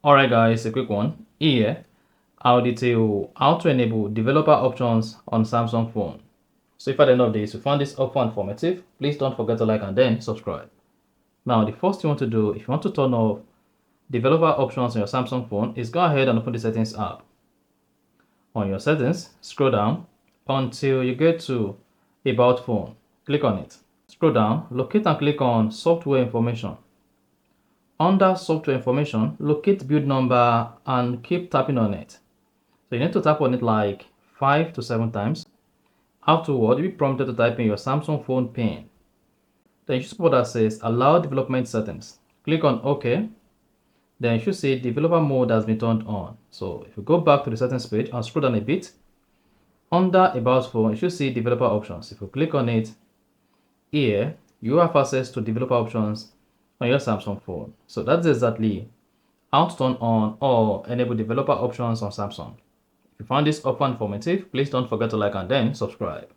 Alright guys, a quick one. Here, I'll detail how to enable developer options on Samsung phone. So if at the end of this you found this helpful and informative, please don't forget to like and then subscribe. Now the first thing you want to do, if you want to turn off developer options on your Samsung phone, is go ahead and open the settings app. On your settings, scroll down until you get to about phone. Click on it. Scroll down, locate and click on software information. Under software information, locate build number and keep tapping on it. So you need to tap on it like 5 to 7 times. Afterward, you'll be prompted to type in your Samsung phone PIN. Then you should see what that says allow development settings. Click on OK. Then you should see developer mode has been turned on. So if you go back to the settings page and scroll down a bit, under about phone, you should see developer options. If you click on it, here you have access to developer options on your Samsung phone. So that's exactly how to turn on or enable developer options on Samsung. If you found this helpful and informative, please don't forget to like and then subscribe.